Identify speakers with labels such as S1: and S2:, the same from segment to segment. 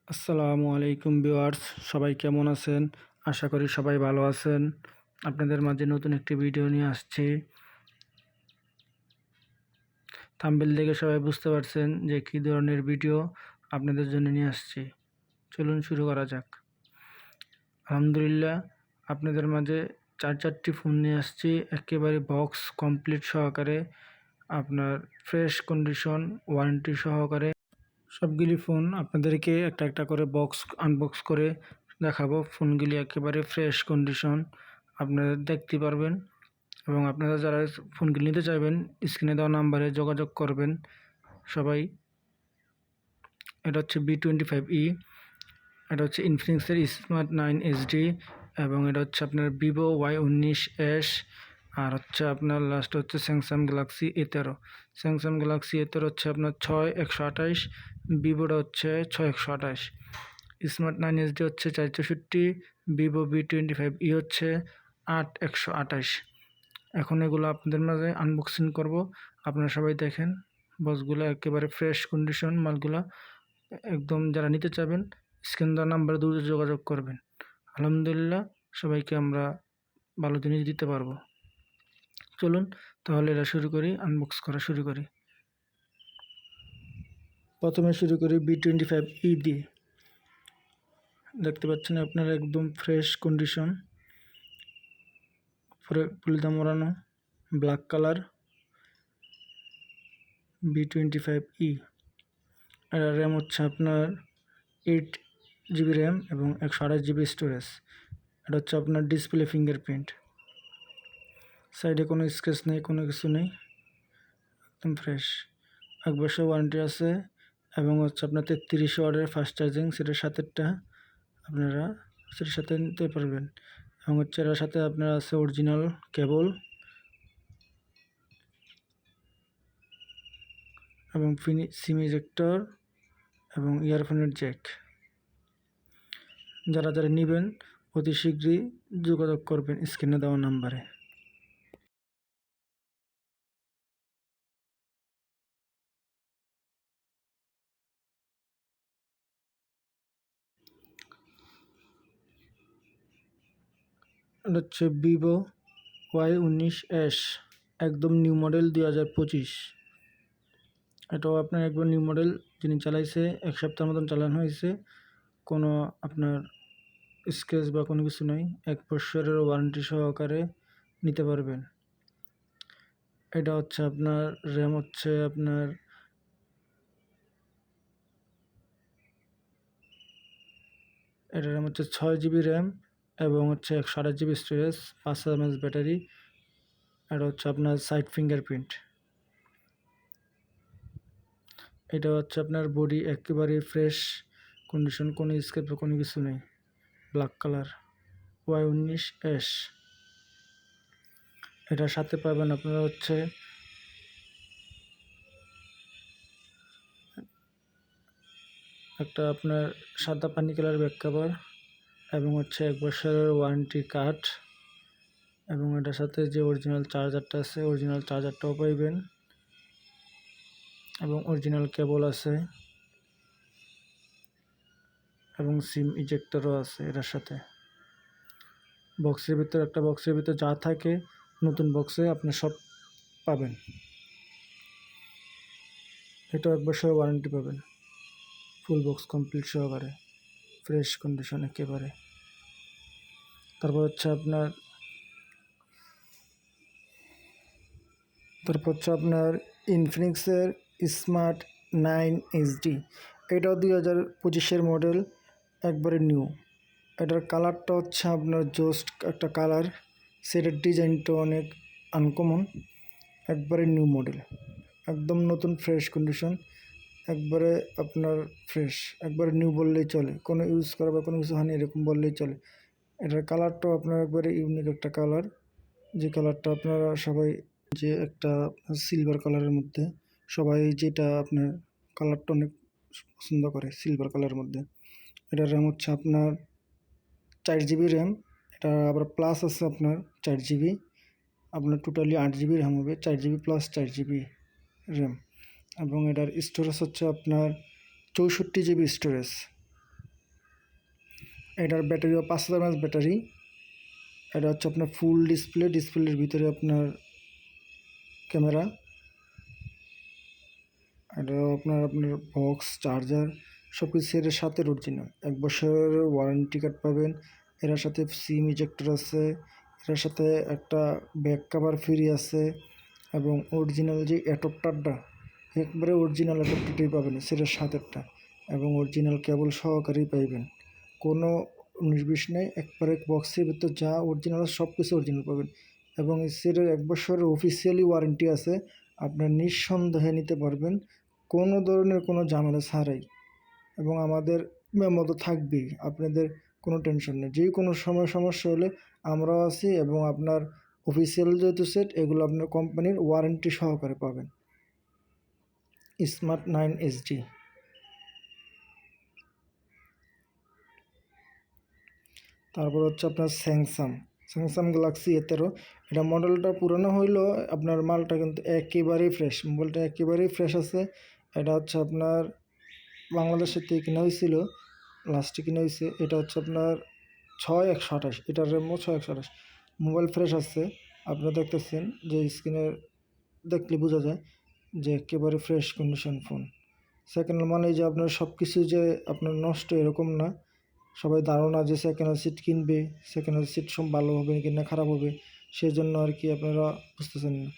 S1: আসসালামু আলাইকুম ভিউয়ার্স, সবাই কেমন আছেন? আশা করি সবাই ভালো আছেন। আপনাদের মাঝে নতুন একটি ভিডিও নিয়ে আসছি। থাম্বনেল দেখে সবাই বুঝতে পারছেন যে কী ধরনের ভিডিও আপনাদের জন্য নিয়ে আসছি। চলুন শুরু করা যাক। আলহামদুলিল্লাহ, আপনাদের মাঝে চারটি ফোন নিয়ে আসছি একেবারে বক্স কমপ্লিট সহকারে, আপনার ফ্রেশ কন্ডিশন ওয়ারেন্টি সহকারে। সবগুলি ফোন আপনাদেরকে একটা একটা করে আনবক্স করে দেখাবো। ফোনগুলি একেবারে ফ্রেশ কন্ডিশন আপনারা দেখতে পারবেন, এবং আপনারা যারা ফোনগুলি নিতে চাইবেন স্ক্রিনে দেওয়া নাম্বারে যোগাযোগ করবেন সবাই। এটা হচ্ছে B25E, এটা হচ্ছে ইনফিনিক্সের স্মার্ট 9 HD, এবং এটা হচ্ছে আপনার ভিভো Y19s, আর হচ্ছে আপনার লাস্ট হচ্ছে Samsung Galaxy A13। Samsung Galaxy A13 হচ্ছে আপনার 6/128, ভিভোটা হচ্ছে 6/128, স্মার্ট 9 HD হচ্ছে 464, ভিভো B25E হচ্ছে 8/128। এখন এগুলো আপনাদের মাঝে আনবক্সিং করব, আপনারা সবাই দেখেন। বক্সগুলো একেবারে ফ্রেশ কন্ডিশন মালগুলা, একদম যারা নিতে চাবেন স্ক্রিন দেওয়া নাম্বারে দ্রুত যোগাযোগ করবেন। আলহামদুলিল্লাহ, সবাইকে আমরা ভালো জিনিস দিতে পারবো। চলুন তাহলে এটা শুরু করি, আনবক্স করা শুরু করি। প্রথমে শুরু করি B25E দিয়ে। দেখতে পাচ্ছেন আপনারা একদম ফ্রেশ কন্ডিশন, পুলিদা মোড়ানো, ব্ল্যাক কালার। B25E এর র্যাম হচ্ছে আপনার 8 GB র্যাম এবং 128 GB স্টোরেজ। এটা হচ্ছে আপনার ডিসপ্লে ফিঙ্গারপ্রিন্ট। সাইডে কোনো স্ক্র্যাচ নেই, কোনো কিছু নেই, একদম ফ্রেশ। 1 বছর ওয়ারেন্টি আছে, এবং হচ্ছে আপনার 33 ওয়াটের ফাস্ট চার্জিং, সেটার সাথেটা আপনারা সেটার সাথে নিতে পারবেন। এবং হচ্ছে এটার সাথে আপনার আছে অরিজিনাল কেবল এবং সিম ইজেক্টর এবং ইয়ারফোনের জ্যাক। যারা যারা নেবেন অতি শীঘ্রই যোগাযোগ করবেন স্ক্রিনে দেওয়া নাম্বারে। এটা হচ্ছে ভিভো Y19s, একদম নিউ মডেল 2025। এটাও আপনার একবার নিউ মডেল, যিনি চালাইছে 1 সপ্তাহের মতন চালানো হয়েছে, কোনো আপনার স্ক্র্যাচ বা কোনো কিছু নেই। 1 বছরের ওয়ারেন্টি সহকারে নিতে পারবেন। এটা হচ্ছে আপনার র্যাম হচ্ছে আপনার এটা র্যাম হচ্ছে 6 GB র্যাম এবং হচ্ছে 128 GB স্টোরেজ, 5000 mAh ব্যাটারি। এটা হচ্ছে আপনার সাইড ফিঙ্গারপ্রিন্ট। এটা হচ্ছে আপনার বডি একেবারে ফ্রেশ কন্ডিশন, কোনো স্ক্র্যাচ বা কোনো কিছু নেই, ব্ল্যাক কালার Y19s। এটার সাথে পাবেন আপনারা হচ্ছে একটা আপনার সাদা পানি কালার ব্যাক কভার, এবং হচ্ছে 1 বছরের ওয়ারেন্টি কার্ড, এবং এটার সাথে যে অরিজিনাল চার্জারটা আছে অরিজিনাল চার্জারটাও পাইবেন, এবং অরিজিনাল কেবল আছে, এবং সিম ইজেক্টরও আছে এটার সাথে। একটা বক্সের ভিতর যা থাকে নতুন বক্সে আপনি সব পাবেন। এটাও 1 বছরের ওয়ারেন্টি পাবেন, ফুল বক্স কমপ্লিট সহকারে, ফ্রেশ কন্ডিশন একেবারে। তারপর হচ্ছে আপনার ইনফিনিক্সের স্মার্ট 9 HD। এটাও 2025-এর মডেল, একবারে নিউ। এটার কালারটা হচ্ছে আপনার জোস্ট একটা কালার, সেটার ডিজাইনটা অনেক আনকমন, একবারে নিউ মডেল, একদম নতুন ফ্রেশ কন্ডিশন, একবারে আপনার ফ্রেশ, একবারে নিউ বললেই চলে, কোনো ইউজ করা বা কোনো কিছু হয়নি এরকম বললেই চলে। এটার কালারটাও আপনার একবারে ইউনিক একটা কালার, যে কালারটা আপনারা সবাই, যে একটা সিলভার কালারের মধ্যে সবাই যেটা আপনার কালারটা অনেক পছন্দ করে সিলভার কালারের মধ্যে। এটার র্যাম হচ্ছে আপনার 4 GB র্যাম, এটা আবার প্লাস আছে আপনার 4 GB, আপনার টোটালি 8 GB র্যাম হবে, 4 GB প্লাস 4 GB র্যাম। এবং এটার স্টোরেজ হচ্ছে আপনার 64 GB স্টোরেজ, এটার ব্যাটারিও 5000 mAh ব্যাটারি। এটা হচ্ছে আপনার ফুল ডিসপ্লে, ডিসপ্লের ভিতরে আপনার ক্যামেরা। এটা আপনার বক্স, চার্জার সব কিছু এর সাথে অরিজিনাল। 1 বছরের ওয়ারেন্টি কার্ড পাবেন। এটার সাথে সিম ইজেক্টর আছে, এটার সাথে একটা ব্যাক কভার ফ্রি আছে এবং অরিজিনাল যে অ্যাডাপ্টারটা একবারে অরিজিনাল অ্যাডাপ্টারটাই পাবেন সেটার সাথেরটা, এবং অরিজিনাল কেবল সহকারেই পাইবেন। কোনো 19-20 নেই, একবারে বক্সের ভিতর যা অরিজিনাল সব কিছু অরিজিনাল পাবেন। এবং এই সেটের 1 বছরের অফিসিয়ালি ওয়ারেন্টি আছে, আপনার নিঃসন্দেহে নিতে পারবেন কোনো ধরনের কোনো ঝামেলা ছাড়াই। এবং আমাদের মেমো তো থাকবেই, আপনাদের কোনো টেনশন নেই। যে কোনো সময় সমস্যা হলে আমরাও আছি, এবং আপনার অফিসিয়াল যেহেতু সেট এগুলো আপনার কোম্পানির ওয়ারেন্টি সহকারে পাবেন। Smart 9 HD। তারপর হচ্ছে আপনার স্যামসাং গ্যালাক্সি A13। এটা মডেলটা পুরনো হইলেও আপনার মালটা কিন্তু একেবারেই ফ্রেশ, মোবাইলটা একেবারেই ফ্রেশ আছে। এটা হচ্ছে আপনার বাংলাদেশের থেকে কেনা হয়েছিল, লাস্টে কিনা হয়েছে। এটা হচ্ছে আপনার 6128, এটার র্যামও 6128। মোবাইল ফ্রেশ আছে, আপনারা দেখতেছেন যে স্ক্রিনে দেখলে বোঝা যায় যে একেবারে fresh condition phone. Second hand মানে যে আপনার সব কিছু যে আপনার নষ্ট এরকম না। সবাই ধারণা যে সেকেন্ড হ্যান্ড সিট কিনবে, সেকেন্ড হ্যান্ড সিট সব ভালো হবে কি না খারাপ হবে, সেই জন্য আর কি আপনারা বুঝতেছেন না।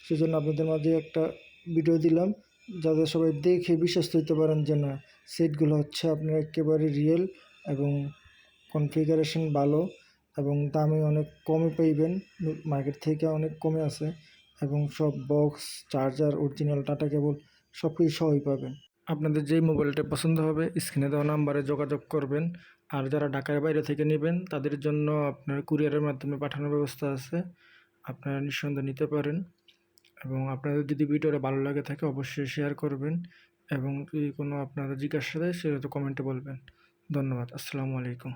S1: সেই জন্য আপনাদের মাঝে একটা ভিডিও দিলাম, যাতে সবাই দেখে বিশ্বাস করতে পারেন যে না, সিটগুলো হচ্ছে আপনার একেবারে রিয়েল এবং কনফিগারেশন ভালো, এবং দামে অনেক কমে পাইবেন, মার্কেট থেকে অনেক কমে আছে। এবং সব বক্স, চার্জার, অরিজিনাল টাটা কেবল সব কিছু সহই পাবেন। আপনাদের যেই মোবাইলটা পছন্দ হবে স্ক্রিনে দেওয়া নাম্বারে যোগাযোগ করবেন। আর যারা ঢাকার বাইরে থেকে নেবেন তাদের জন্য আপনার কুরিয়ারের মাধ্যমে পাঠানোর ব্যবস্থা আছে, আপনারা নিঃসন্দেহে নিতে পারেন। এবং আপনাদের যদি ভিডিওটা ভালো লাগে থাকে অবশ্যই শেয়ার করবেন, এবং যদি কোনো আপনারা জিজ্ঞাসা থাকে সেটা তো কমেন্টে বলবেন। ধন্যবাদ। আসসালামু আলাইকুম।